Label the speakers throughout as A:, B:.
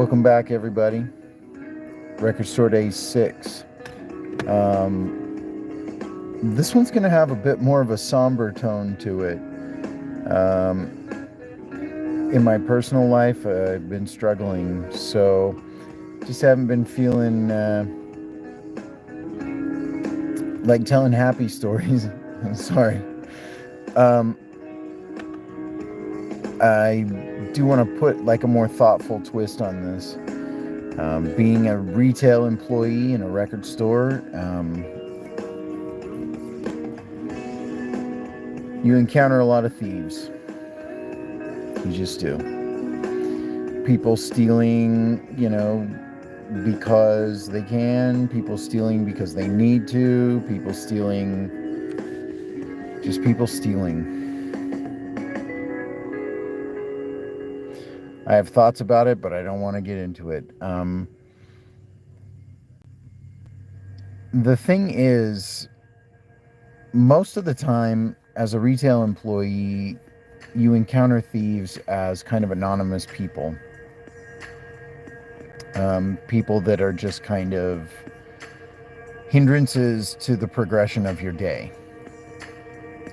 A: Welcome back, everybody. Record Store Day 6. This one's going to have a bit more of a somber tone to it. In my personal life, I've been struggling, so just haven't been feeling like telling happy stories. I'm sorry. I do want to put like a more thoughtful twist on this. Being a retail employee in a record store, you encounter a lot of thieves. You just do. People stealing, because they can. People stealing because they need to. People stealing. I have thoughts about it, but I don't want to get into it. The thing is, most of the time, as a retail employee, you encounter thieves as kind of anonymous people. People that are just kind of hindrances to the progression of your day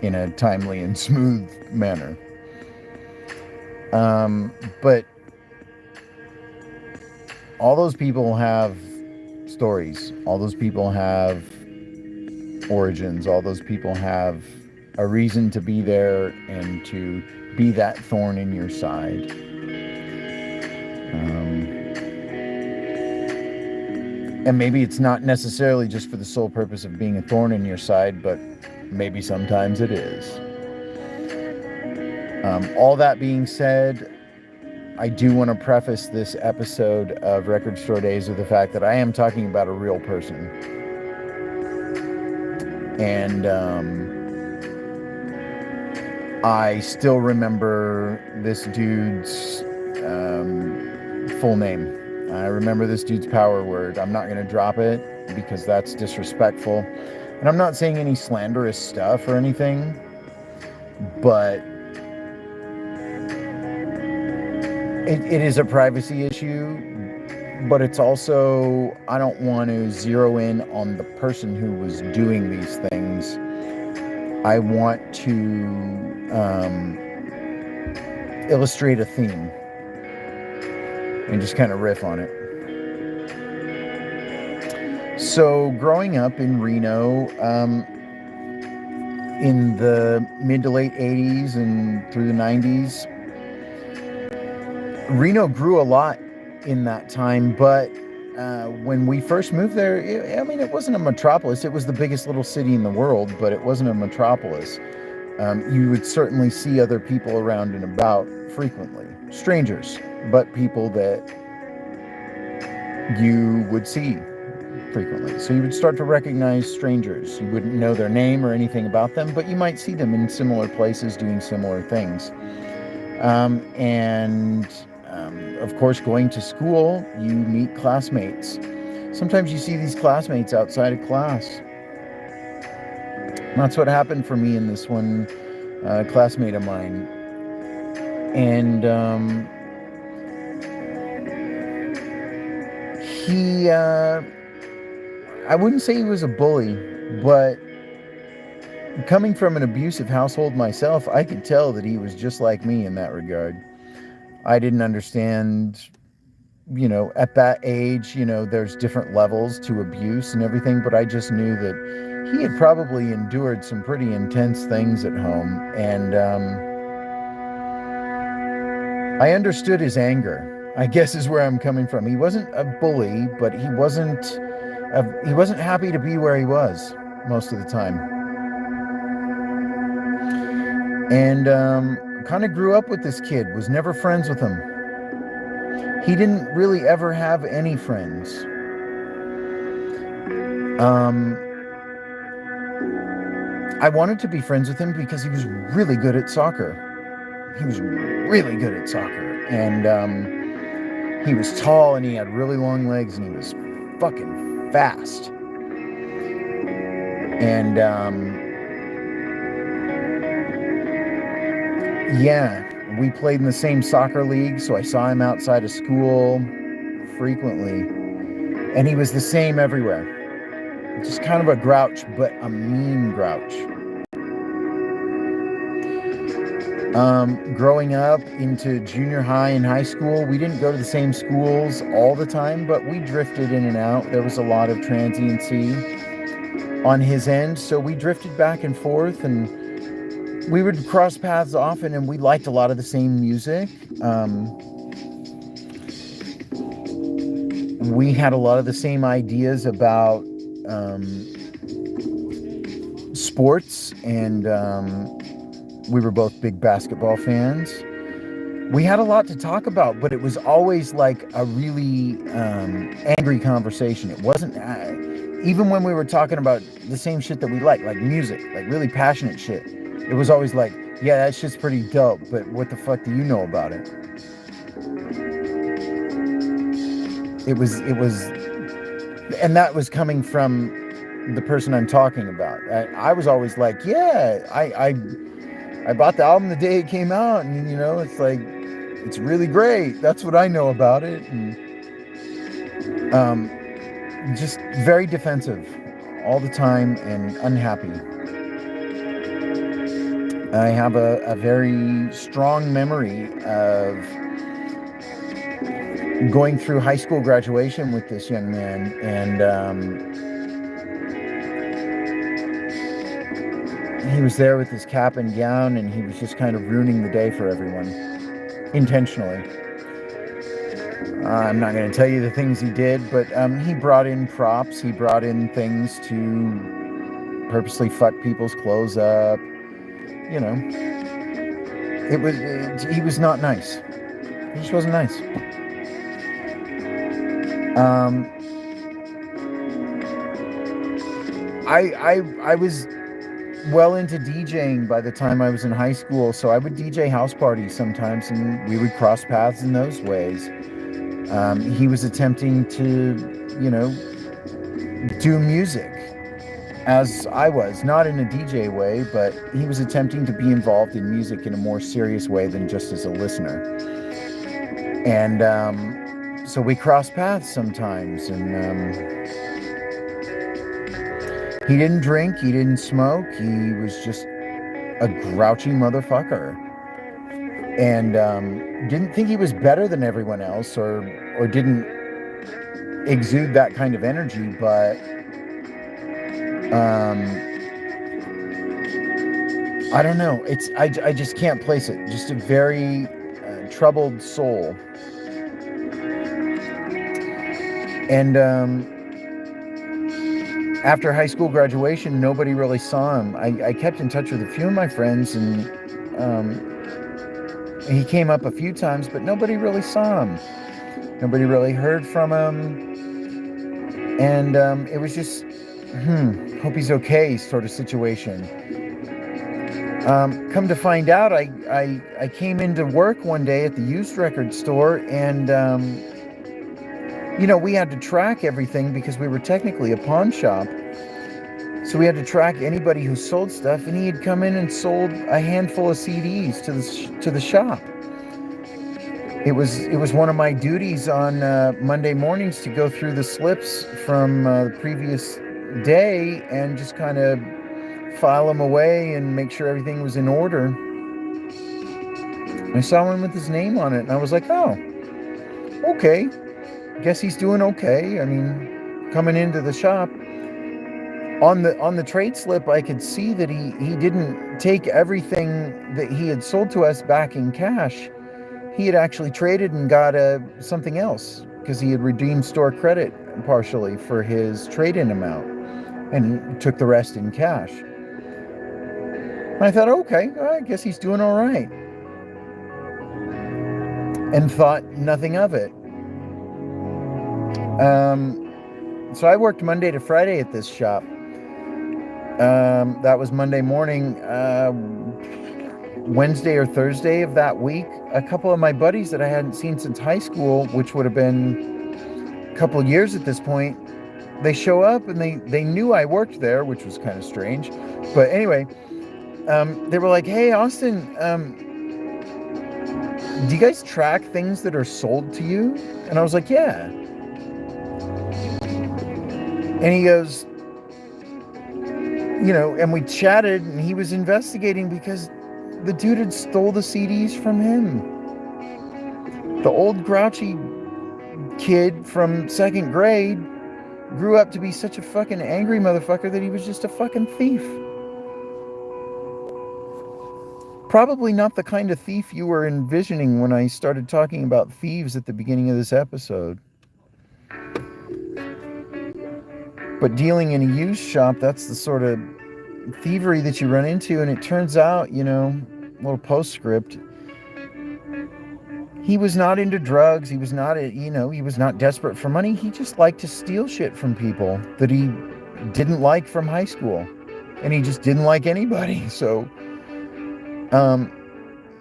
A: in a timely and smooth manner. But all those people have stories. All those people have origins. All those people have a reason to be there and to be that thorn in your side. And maybe it's not necessarily just for the sole purpose of being a thorn in your side, but maybe sometimes it is. All that being said, I do want to preface this episode of Record Store Days with the fact that I am talking about a real person. And I still remember this dude's full name. I remember this dude's power word. I'm not going to drop it because that's disrespectful. And I'm not saying any slanderous stuff or anything, but it is a privacy issue, but it's also, I don't want to zero in on the person who was doing these things. I want to illustrate a theme and just kind of riff on it. So growing up in Reno, in the mid to late 80s and through the 90s, Reno grew a lot in that time, but when we first moved there, it wasn't a metropolis. It was the biggest little city in the world, but it wasn't a metropolis. You would certainly see other people around and about frequently. Strangers, but people that you would see frequently. So you would start to recognize strangers. You wouldn't know their name or anything about them, but you might see them in similar places doing similar things. Of course, going to school, you meet classmates. Sometimes you see these classmates outside of class. And that's what happened for me in this one classmate of mine. And he, I wouldn't say he was a bully, but coming from an abusive household myself, I could tell that he was just like me in that regard. I didn't understand, at that age, there's different levels to abuse and everything, but I just knew that he had probably endured some pretty intense things at home, and I understood his anger, I guess is where I'm coming from. He wasn't a bully, but he wasn't happy to be where he was most of the time. And kind of grew up with this kid, was never friends with him. He didn't really ever have any friends. I wanted to be friends with him because he was really good at soccer. And he was tall and he had really long legs and he was fucking fast. And yeah, we played in the same soccer league, so I saw him outside of school. frequently, and he was the same everywhere. Just kind of a grouch, but a mean grouch. Growing up into junior high and high school, we didn't go to the same schools all the time, but we drifted in and out. There was a lot of transiency on his end, so we drifted back and forth, and we would cross paths often, and we liked a lot of the same music. We had a lot of the same ideas about sports, and we were both big basketball fans. We had a lot to talk about, but it was always like a really angry conversation. It wasn't, even when we were talking about the same shit that we like music, like really passionate shit. It was always like, yeah, that shit's pretty dope, but what the fuck do you know about it? It was, and that was coming from the person I'm talking about. I was always like, yeah, I bought the album the day it came out, and it's like, it's really great. That's what I know about it. And just very defensive all the time and unhappy. I have a very strong memory of going through high school graduation with this young man, and he was there with his cap and gown, and he was just kind of ruining the day for everyone, intentionally. I'm not going to tell you the things he did, but he brought in props. He brought in things to purposely fuck people's clothes up. He was not nice. He just wasn't nice. I was well into DJing by the time I was in high school, so I would DJ house parties sometimes, and we would cross paths in those ways. He was attempting to, do music as I was, not in a DJ way, but he was attempting to be involved in music in a more serious way than just as a listener. And so we crossed paths sometimes, and he didn't drink, he didn't smoke, he was just a grouchy motherfucker. And didn't think he was better than everyone else, or didn't exude that kind of energy, but I don't know. I just can't place it. Just a very troubled soul. And after high school graduation, nobody really saw him. I kept in touch with a few of my friends, and he came up a few times, but nobody really saw him. Nobody really heard from him. And it was just, hope he's okay sort of situation. Come to find out, I came into work one day at the used record store, and we had to track everything because we were technically a pawn shop. So we had to track anybody who sold stuff, and he had come in and sold a handful of CDs to the shop. It was one of my duties on Monday mornings to go through the slips from the previous day and just kind of file them away and make sure everything was in order. I saw one with his name on it, and I was like, oh, okay. Guess he's doing okay. I mean, coming into the shop. On the trade slip, I could see that he didn't take everything that he had sold to us back in cash. He had actually traded and got something else because he had redeemed store credit partially for his trade-in amount and took the rest in cash. And I thought, okay, I guess he's doing all right. And thought nothing of it. So I worked Monday to Friday at this shop. That was Monday morning. Wednesday or Thursday of that week, a couple of my buddies that I hadn't seen since high school, which would have been a couple of years at this point, they show up, and they knew I worked there, which was kind of strange. But anyway, they were like, hey, Austin, do you guys track things that are sold to you? And I was like, yeah. And he goes, and we chatted, and he was investigating because the dude had stole the CDs from him. The old grouchy kid from second grade grew up to be such a fucking angry motherfucker that he was just a fucking thief. Probably not the kind of thief you were envisioning when I started talking about thieves at the beginning of this episode. But dealing in a used shop, that's the sort of thievery that you run into. And it turns out, little postscript, he was not into drugs. He was not, he was not desperate for money. He just liked to steal shit from people that he didn't like from high school. And he just didn't like anybody. So,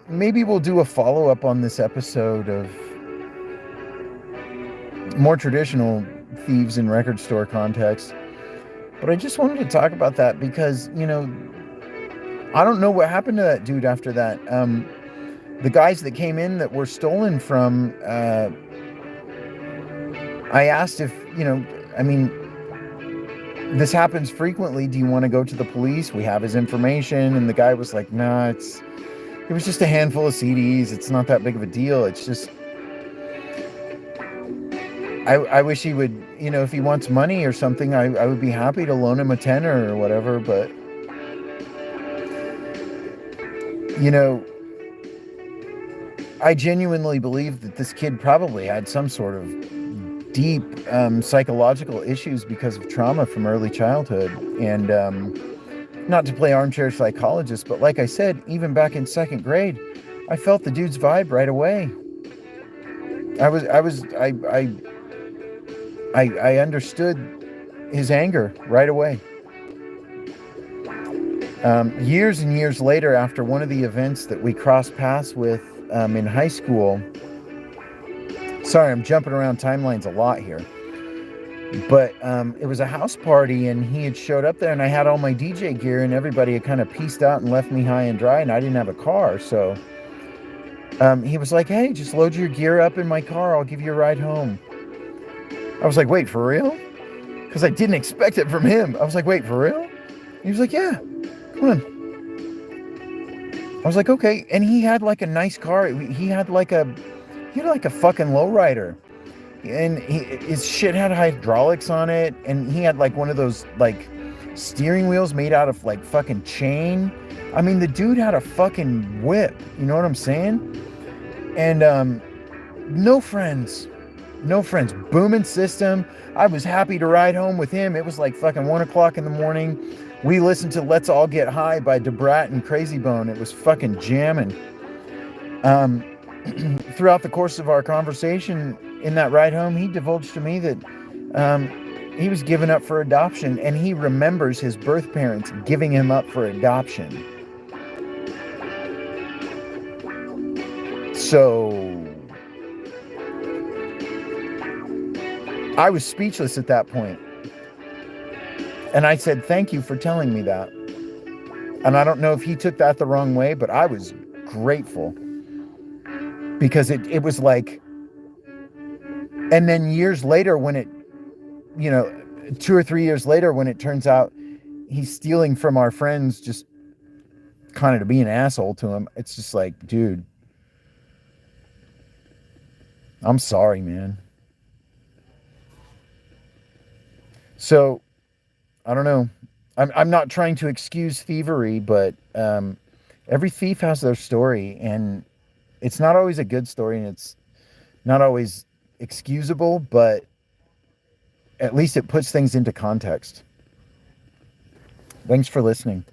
A: maybe we'll do a follow-up on this episode of more traditional thieves in record store context. But I just wanted to talk about that because, I don't know what happened to that dude after that. The guys that came in that were stolen from, I asked if, this happens frequently. Do you want to go to the police? We have his information. And the guy was like, nah, it was just a handful of CDs. It's not that big of a deal. It's just, I wish he would, if he wants money or something, I would be happy to loan him a tenner or whatever. But, I genuinely believe that this kid probably had some sort of deep psychological issues because of trauma from early childhood. And not to play armchair psychologist, but like I said, even back in second grade, I felt the dude's vibe right away. I understood his anger right away. Years and years later, after one of the events that we crossed paths with in high school, sorry, I'm jumping around timelines a lot here, but it was a house party and he had showed up there and I had all my DJ gear and everybody had kind of pieced out and left me high and dry and I didn't have a car. So he was like, hey, just load your gear up in my car. I'll give you a ride home. I was like, wait, for real? Because I didn't expect it from him. I was like, wait, for real? He was like, yeah, come on. I was like, okay. And he had like a nice car. He had like a fucking lowrider. And his shit had hydraulics on it. And he had like one of those like steering wheels made out of like fucking chain. I mean, the dude had a fucking whip. You know what I'm saying? And no friends. Booming system. I was happy to ride home with him. It was like fucking 1 o'clock in the morning. We listened to Let's All Get High by DeBrat and Crazy Bone. It was fucking jamming. Throughout the course of our conversation in that ride home, he divulged to me that he was given up for adoption, and he remembers his birth parents giving him up for adoption. So I was speechless at that point. And I said, thank you for telling me that. And I don't know if he took that the wrong way, but I was grateful. Because it was like, and then years later when it, 2 or 3 years later when it turns out he's stealing from our friends just kind of to be an asshole to him, it's just like, dude, I'm sorry, man. So, I don't know. I'm not trying to excuse thievery, but every thief has their story, and it's not always a good story, and it's not always excusable, but at least it puts things into context. Thanks for listening.